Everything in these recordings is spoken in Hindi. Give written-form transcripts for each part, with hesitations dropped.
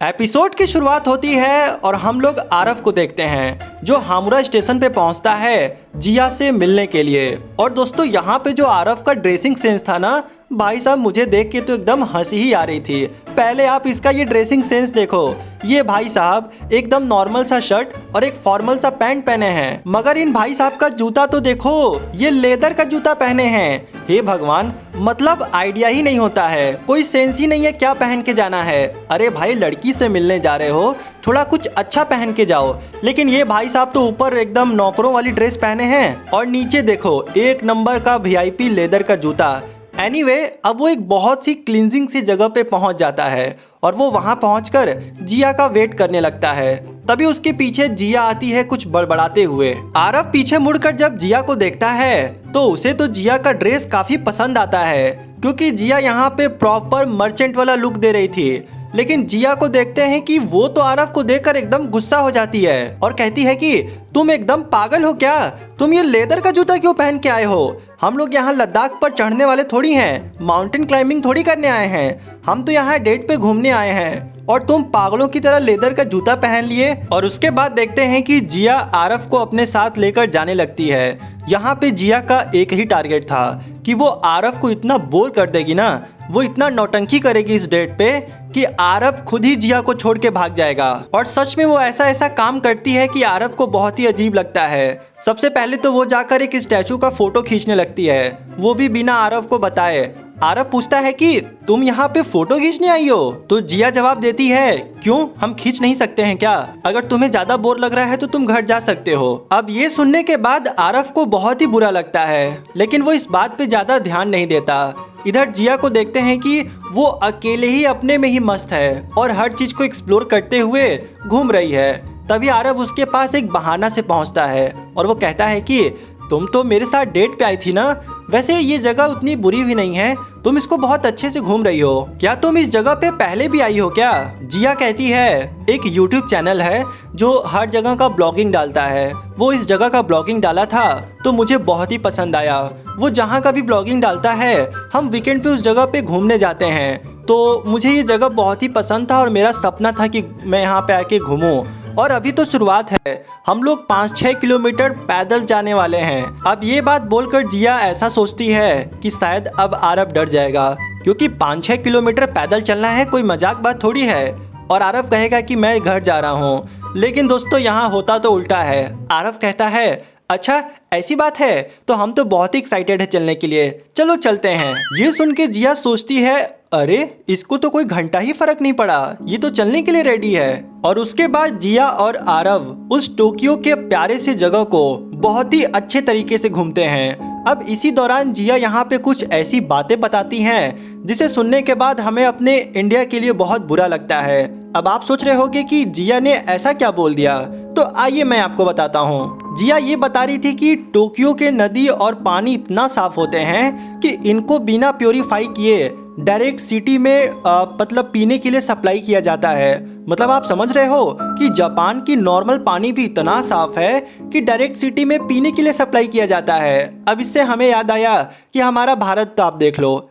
एपिसोड की शुरुआत होती है और हम लोग आरव को देखते हैं जो हामुरा स्टेशन पे पहुंचता है जिया से मिलने के लिए। और दोस्तों यहाँ पे जो आरव का ड्रेसिंग सेंस था ना, भाई साहब मुझे देख के तो एकदम हंसी ही आ रही थी। पहले आप इसका ये ड्रेसिंग सेंस देखो, ये भाई साहब एकदम नॉर्मल सा शर्ट और एक फॉर्मल सा पैंट पहने हैं, मगर इन भाई साहब का जूता तो देखो, ये लेदर का जूता पहने हैं। हे भगवान, मतलब आइडिया ही नहीं होता है, कोई सेंस ही नहीं है क्या पहन के जाना है। अरे भाई लड़की से मिलने जा रहे हो, थोड़ा कुछ अच्छा पहन के जाओ। लेकिन ये भाई साहब तो ऊपर एकदम नौकरों वाली ड्रेस पहने हैं और नीचे देखो एक नंबर का वीआईपी लेदर का जूता। एनीवे, अब वो एक बहुत सी क्लींजिंग सी जगह पे पहुंच जाता है और वो वहां पहुंचकर जिया का वेट करने लगता है। तभी उसके पीछे जिया आती है कुछ बड़बड़ाते हुए। आरव पीछे मुड़कर जब जिया को देखता है तो उसे तो जिया का ड्रेस काफी पसंद आता है, क्योंकि जिया यहाँ पे प्रॉपर मर्चेंट वाला लुक दे रही थी। लेकिन जिया को देखते हैं कि वो तो आरव को देखकर एकदम गुस्सा हो जाती है और कहती है कि तुम एकदम पागल हो क्या, तुम ये लेदर का जूता क्यों पहन के आए हो? हम लोग यहाँ लद्दाख पर चढ़ने वाले थोड़ी हैं, माउंटेन क्लाइंबिंग थोड़ी करने आए हैं, हम तो यहाँ डेट पे घूमने आए हैं और तुम पागलों की तरह लेदर का जूता पहन लिए। और उसके बाद देखते हैं कि जिया आरव को अपने साथ लेकर जाने लगती है। यहाँ पे जिया का एक ही टारगेट था कि वो आरव को इतना बोर कर देगी ना, वो इतना नौटंकी करेगी इस डेट पे कि आरव खुद ही जिया को छोड़ के भाग जाएगा। और सच में वो ऐसा ऐसा काम करती है कि आरव को बहुत ही अजीब लगता है। सबसे पहले तो वो जाकर एक स्टैचू का फोटो खींचने लगती है, वो भी बिना आरव को बताए। आरव पूछता है कि तुम यहाँ पे फोटो खींचने आई हो? तो जिया जवाब देती है, क्यों, हम खींच नहीं सकते हैं क्या? अगर तुम्हें ज्यादा बोर लग रहा है तो तुम घर जा सकते हो। अब ये सुनने के बाद आरव को बहुत ही बुरा लगता है, लेकिन वो इस बात पे ज्यादा ध्यान नहीं देता। इधर जिया को देखते हैं कि वो अकेले ही अपने में ही मस्त है और हर चीज को एक्सप्लोर करते हुए घूम रही है। तभी आरव उसके पास एक बहाना से पहुंचता है और वो कहता है कि तुम तो मेरे साथ डेट पे आई थी ना, वैसे ये जगह उतनी बुरी भी नहीं है, तुम इसको बहुत अच्छे से घूम रही हो, क्या तुम इस जगह पे पहले भी आई हो क्या? जिया कहती है एक YouTube चैनल है जो हर जगह का ब्लॉगिंग डालता है, वो इस जगह का ब्लॉगिंग डाला था तो मुझे बहुत ही पसंद आया। वो जहाँ का भी ब्लॉगिंग डालता है हम वीकेंड पे उस जगह पे घूमने जाते हैं, तो मुझे ये जगह बहुत ही पसंद था और मेरा सपना था कि मैं यहाँ पे आके घूमूं। और अभी तो शुरुआत है, हम लोग 5-6 किलोमीटर पैदल जाने वाले हैं। अब ये बात बोलकर जिया ऐसा सोचती है कि शायद अब आरव डर जाएगा, क्योंकि 5-6 किलोमीटर पैदल चलना है कोई मजाक बात थोड़ी है। और आरव कहेगा कि मैं घर जा रहा हूँ, लेकिन दोस्तों यहाँ होता तो उल्टा है। आरव कहता है अच्छा ऐसी बात है, तो हम तो बहुत ही एक्साइटेड है चलने के लिए, चलो चलते हैं। ये सुन के जिया सोचती है अरे इसको तो कोई घंटा ही फर्क नहीं पड़ा, ये तो चलने के लिए रेडी है। और उसके बाद जिया और आरव उस टोक्यो के प्यारे से जगह को बहुत ही अच्छे तरीके से घूमते हैं। अब इसी दौरान जिया यहाँ पे कुछ ऐसी बातें बताती हैं जिसे सुनने के बाद हमें अपने इंडिया के लिए बहुत बुरा लगता है। अब आप सोच रहे होंगे कि जिया ने ऐसा क्या बोल दिया, तो आइए मैं आपको बताता हूँ। जिया ये बता रही थी कि टोक्यो के नदी और पानी इतना साफ होते हैं कि इनको बिना प्योरीफाई किए डायरेक्ट सिटी में मतलब पीने के लिए सप्लाई किया जाता है। मतलब आप समझ रहे हो कि जापान की नॉर्मल पानी भी इतना साफ है कि डायरेक्ट सिटी में पीने के लिए सप्लाई किया जाता है। अब इससे हमें याद आया कि हमारा भारत तो आप देख लो,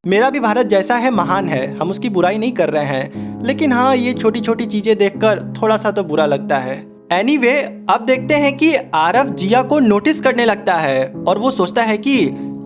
मेरा भी भारत जैसा है, महान है, हम उसकी बुराई नहीं कर रहे हैं, लेकिन हाँ ये छोटी छोटी चीजें देखकर थोड़ा सा तो बुरा लगता है। एनीवे, अब देखते हैं कि आरव जिया को नोटिस करने लगता है और वो सोचता है कि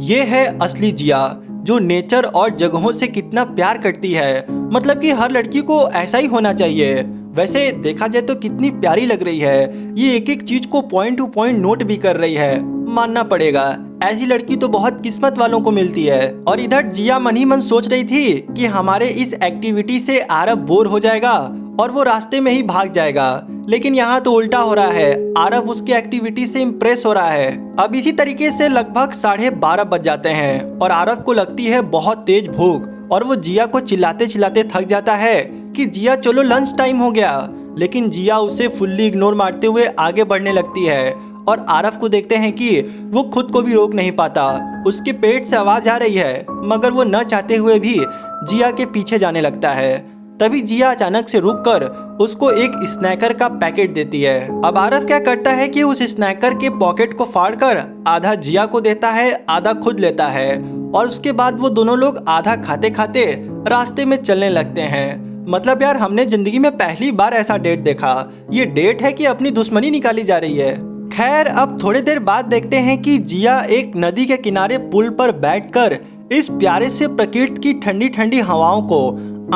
ये है असली जिया जो नेचर और जगहों से कितना प्यार करती है। मतलब कि हर लड़की को ऐसा ही होना चाहिए। वैसे देखा जाए तो कितनी प्यारी लग रही है, ये एक एक चीज को पॉइंट टू पॉइंट नोट भी कर रही है, मानना पड़ेगा ऐसी लड़की तो बहुत किस्मत वालों को मिलती है। और इधर जिया मन ही मन सोच रही थी कि हमारे इस एक्टिविटी से आरव बोर हो जाएगा और वो रास्ते में ही भाग जाएगा, लेकिन यहाँ तो उल्टा हो रहा है, आरव उसकी एक्टिविटी से इम्प्रेस हो रहा है। अब इसी तरीके से लगभग 12:30 बज जाते हैं और आरव को लगती है बहुत तेज भूख और वो जिया को चिल्लाते चिल्लाते थक जाता है कि जिया चलो लंच टाइम हो गया। लेकिन जिया उसे फुल्ली इग्नोर मारते हुए आगे बढ़ने लगती है और आरव को देखते हैं कि वो खुद को भी रोक नहीं पाता, उसके पेट से आवाज आ रही है, मगर वो न चाहते हुए भी जिया के पीछे जाने लगता है। तभी जिया अचानक से रुककर उसको एक स्नैकर का पैकेट देती है। अब आरव क्या करता है कि उस स्नैकर के पॉकेट को फाड़कर आधा जिया को देता है, आधा खुद लेता है और उसके बाद वो दोनों लोग आधा खाते खाते रास्ते में चलने लगते हैं। मतलब यार, हमने जिंदगी में पहली बार ऐसा डेट देखा। ये डेट है कि अपनी दुश्मनी निकाली जा रही है। खैर, अब थोड़ी देर बाद देखते हैं कि जिया एक नदी के किनारे पुल पर बैठकर इस प्यारे से प्रकृति की ठंडी ठंडी हवाओं को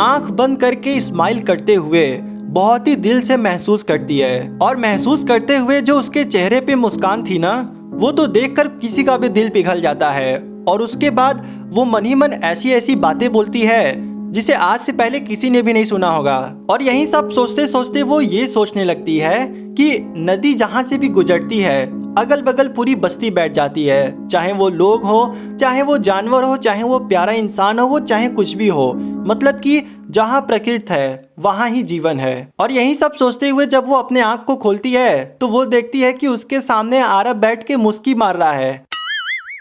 आंख बंद करके स्माइल करते हुए बहुत ही दिल से महसूस करती है। और महसूस करते हुए जो उसके चेहरे पे मुस्कान थी ना, वो तो देखकर किसी का भी दिल पिघल जाता है। और उसके बाद वो मन ही मन ऐसी ऐसी बातें बोलती है जिसे आज से पहले किसी ने भी नहीं सुना होगा। और यही सब सोचते सोचते वो ये सोचने लगती है कि नदी जहाँ से भी गुजरती है अगल बगल पूरी बस्ती बैठ जाती है, चाहे वो लोग हो, चाहे वो जानवर हो, चाहे वो प्यारा इंसान हो, वो चाहे कुछ भी हो। मतलब कि जहाँ प्रकृति है वहाँ ही जीवन है। और यही सब सोचते हुए जब वो अपने आँख को खोलती है तो वो देखती है कि उसके सामने आरव बैठ के मुस्की मार रहा है।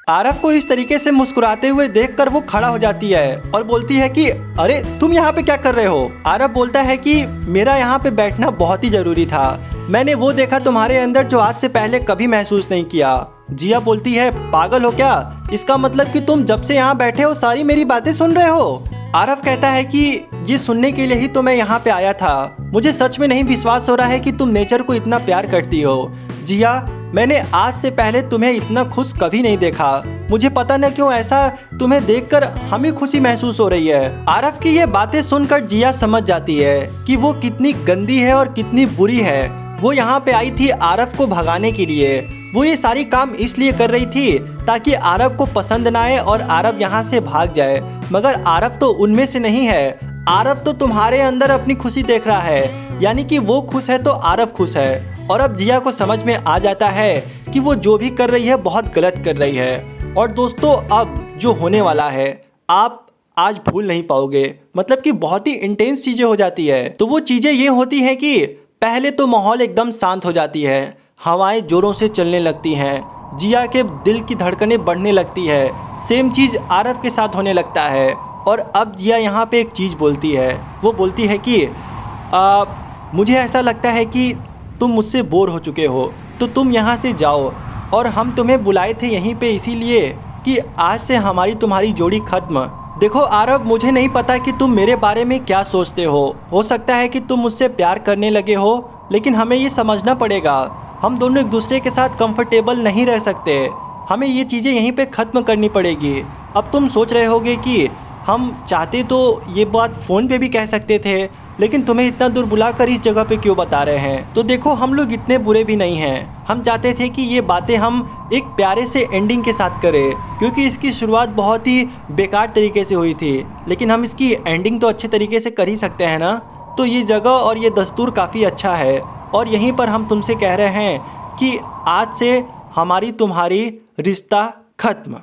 आरव को इस तरीके से मुस्कुराते हुए देखकर वो खड़ा हो जाती है और बोलती है कि अरे तुम यहाँ पे क्या कर रहे हो। आरव बोलता है कि मेरा यहाँ पे बैठना बहुत ही जरूरी था। मैंने वो देखा तुम्हारे अंदर जो आज से पहले कभी महसूस नहीं किया। जिया बोलती है पागल हो क्या? इसका मतलब कि तुम जब से यहाँ बैठे हो सारी मेरी बातें सुन रहे हो। आरव कहता है कि ये सुनने के लिए ही तो मैं यहाँ पे आया था। मुझे सच में नहीं विश्वास हो रहा है कि तुम नेचर को इतना प्यार करती हो। जिया, मैंने आज से पहले तुम्हें इतना खुश कभी नहीं देखा। मुझे पता न क्यों ऐसा तुम्हें देखकर हमें खुशी महसूस हो रही है। आरव की ये बातें सुनकर जिया समझ जाती है कि वो कितनी गंदी है और कितनी बुरी है। वो यहाँ पे आई थी आरव को भगाने के लिए। वो ये सारी काम इसलिए कर रही थी ताकि आरव को पसंद ना आए और आरव यहाँ से भाग जाए। मगर आरव तो उनमें से नहीं है। आरव तो तुम्हारे अंदर अपनी खुशी देख रहा है, यानी कि वो खुश है तो आरव खुश है। और अब जिया को समझ में आ जाता है कि वो जो भी कर रही है बहुत गलत कर रही है। और दोस्तों, अब जो होने वाला है आप आज भूल नहीं पाओगे। मतलब कि बहुत ही इंटेंस चीज़ें हो जाती है। तो वो चीज़ें ये होती हैं कि पहले तो माहौल एकदम शांत हो जाती है, हवाएं जोरों से चलने लगती हैं, जिया के दिल की धड़कनें बढ़ने लगती है। सेम चीज़ आरव के साथ होने लगता है। और अब जिया यहाँ पे एक चीज़ बोलती है। वो बोलती है कि मुझे ऐसा लगता है कि तुम मुझसे बोर हो चुके हो, तो तुम यहाँ से जाओ। और हम तुम्हें बुलाए थे यहीं पे इसीलिए कि आज से हमारी तुम्हारी जोड़ी खत्म। देखो आरव, मुझे नहीं पता कि तुम मेरे बारे में क्या सोचते हो सकता है कि तुम मुझसे प्यार करने लगे हो, लेकिन हमें ये समझना पड़ेगा हम दोनों एक दूसरे के साथ कंफर्टेबल नहीं रह सकते। हमें ये चीज़ें यहीं पे ख़त्म करनी पड़ेगी। अब तुम सोच रहे होगे कि हम चाहते तो ये बात फ़ोन पे भी कह सकते थे, लेकिन तुम्हें इतना दूर बुलाकर इस जगह पे क्यों बता रहे हैं। तो देखो, हम लोग इतने बुरे भी नहीं हैं। हम चाहते थे कि ये बातें हम एक प्यारे से एंडिंग के साथ करें, क्योंकि इसकी शुरुआत बहुत ही बेकार तरीके से हुई थी, लेकिन हम इसकी एंडिंग तो अच्छे तरीके से कर ही सकते हैं ना। तो ये जगह और ये दस्तूर काफ़ी अच्छा है। और यहीं पर हम तुमसे कह रहे हैं कि आज से हमारी तुम्हारी रिश्ता खत्म।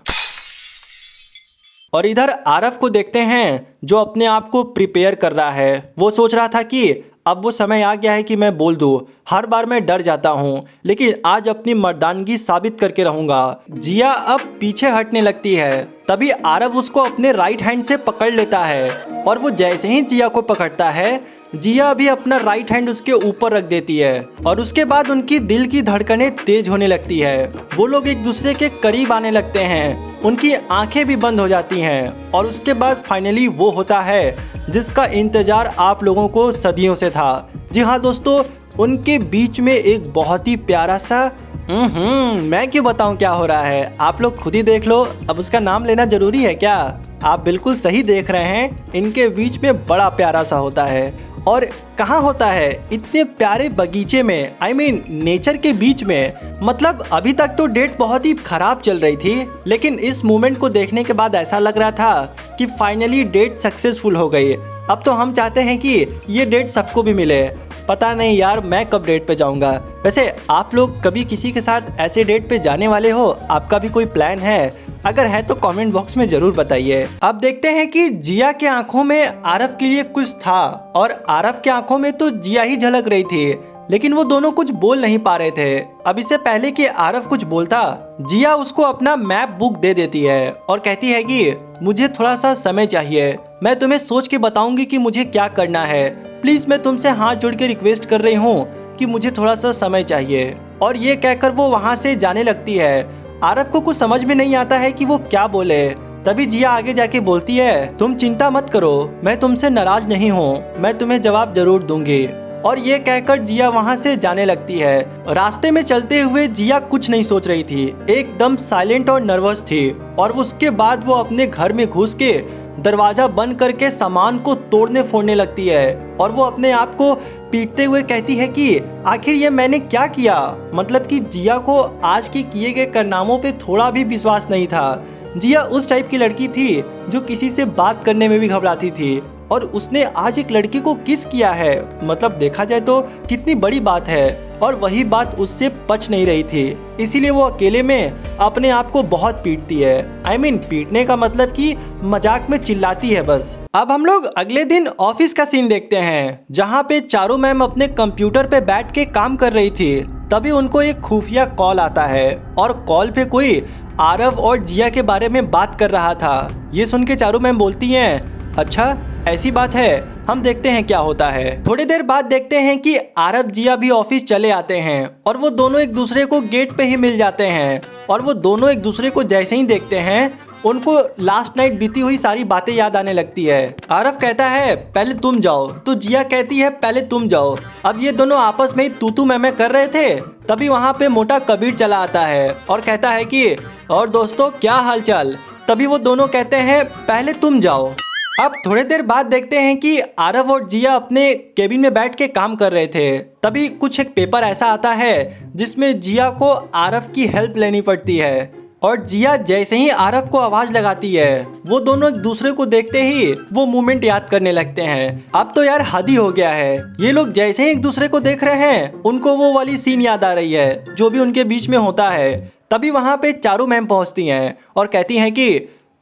और इधर आरव को देखते हैं जो अपने आप को प्रिपेयर कर रहा है। वो सोच रहा था कि अब वो समय आ गया है कि मैं बोल दूँ। हर बार मैं डर जाता हूँ, लेकिन आज अपनी मर्दानगी साबित करके रहूँगा। जिया अब पीछे हटने लगती है, तभी आरव उसको अपने राइट हैंड से पकड़ लेता है। और वो जैसे ही जिया को पकड़ता है, जिया भी अपना राइट हैंड उसके ऊपर रख देती है। और उसके बाद उनकी दिल की धड़कनें तेज होने लगती है। वो लोग एक दूसरे के करीब आने लगते हैं, उनकी आंखें भी बंद हो जाती हैं। और उसके बाद फाइनली वो होता है जिसका इंतजार आप लोगों को सदियों से था। जी हाँ दोस्तों, उनके बीच में एक बहुत ही प्यारा सा मैं क्यों बताऊं क्या हो रहा है, आप लोग खुद ही देख लो। अब उसका नाम लेना जरूरी है क्या? आप बिल्कुल सही देख रहे हैं, इनके बीच में बड़ा प्यारा सा होता है। और कहाँ होता है? इतने प्यारे बगीचे में, I mean, नेचर के बीच में। मतलब अभी तक तो डेट बहुत ही खराब चल रही थी, लेकिन इस मोमेंट को देखने के बाद ऐसा लग रहा था कि फाइनली डेट सक्सेसफुल हो गई। अब तो हम चाहते हैं कि ये डेट सबको भी मिले। पता नहीं यार, मैं कब डेट पे जाऊंगा। वैसे आप लोग कभी किसी के साथ ऐसे डेट पे जाने वाले हो? आपका भी कोई प्लान है? अगर है तो कमेंट बॉक्स में जरूर बताइए। अब देखते हैं कि जिया के आंखों में आरव के लिए कुछ था और आरव के आंखों में तो जिया ही झलक रही थी, लेकिन वो दोनों कुछ बोल नहीं पा रहे थे। अब इससे पहले कि आरव कुछ बोलता, जिया उसको अपना मैप बुक दे देती है और कहती है कि मुझे थोड़ा सा समय चाहिए, मैं तुम्हें सोच के बताऊंगी कि मुझे क्या करना है। प्लीज मैं तुमसे हाथ जोड़ के रिक्वेस्ट कर रही हूँ कि मुझे थोड़ा सा समय चाहिए। और ये कहकर वो वहाँ से जाने लगती है। आरव को कुछ समझ में नहीं आता है कि वो क्या बोले। तभी जिया आगे जाके बोलती है, तुम चिंता मत करो, मैं तुमसे नाराज नहीं हूँ, मैं तुम्हें जवाब जरूर दूंगी। और ये कहकर जिया वहाँ से जाने लगती है। रास्ते में चलते हुए जिया कुछ नहीं सोच रही थी, एकदम साइलेंट और नर्वस थी। और उसके बाद वो अपने घर में घुस के दरवाजा बंद करके सामान को तोड़ने फोड़ने लगती है। और वो अपने आप को पीटते हुए कहती है कि आखिर ये मैंने क्या किया। मतलब कि जिया को आज के किए गए कारनामों पे थोड़ा भी विश्वास नहीं था। जिया उस टाइप की लड़की थी जो किसी से बात करने में भी घबराती थी, और उसने आज एक लड़की को किस किया है। मतलब देखा जाए तो कितनी बड़ी बात है, और वही बात उससे पच नहीं रही थी। इसीलिए वो अकेले में अपने आप को बहुत पीटती है। I mean, पीटने का मतलब कि मजाक में चिल्लाती है बस। अब हम लोग अगले दिन ऑफिस का सीन देखते हैं, जहाँ पे चारू मैम अपने कंप्यूटर पे बैठ के काम कर रही थी। तभी उनको एक खुफिया कॉल आता है, और कॉल पे कोई आरव और जिया के बारे में बात कर रहा था। ये सुन के चारू मैम बोलती हैं, अच्छा ऐसी बात है, हम देखते हैं क्या होता है। थोड़ी देर बाद देखते हैं कि आरव जिया भी ऑफिस चले आते हैं, और वो दोनों एक दूसरे को गेट पे ही मिल जाते हैं। और वो दोनों एक दूसरे को जैसे ही देखते हैं, उनको लास्ट नाइट बीती हुई सारी बातें याद आने लगती है। आरव कहता है पहले तुम जाओ, तो जिया कहती है पहले तुम जाओ। अब ये दोनों आपस में ही तू मैं कर रहे थे, तभी वहाँ पे मोटा कबीर चला आता है और कहता है कि और दोस्तों क्या हालचाल। तभी वो दोनों कहते हैं पहले तुम जाओ। अब थोड़ी देर बाद देखते हैं कि आरव और जिया अपने केबिन में बैठ के काम कर रहे थे। तभी कुछ एक पेपर ऐसा आता है जिसमें जिया को आरव की हेल्प लेनी पड़ती है। और जिया जैसे ही आरव को आवाज लगाती है, वो दोनों एक दूसरे को देखते ही वो मोमेंट याद करने लगते हैं। अब तो यार हद ही हो गया है, ये लोग जैसे ही एक दूसरे को देख रहे हैं, उनको वो वाली सीन याद आ रही है जो भी उनके बीच में होता है। तभी वहाँ पे चारू मैम पहुँचती हैं और कहती हैं कि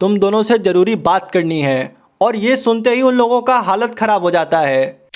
तुम दोनों से जरूरी बात करनी है। और ये सुनते ही उन लोगों का हालत खराब हो जाता है।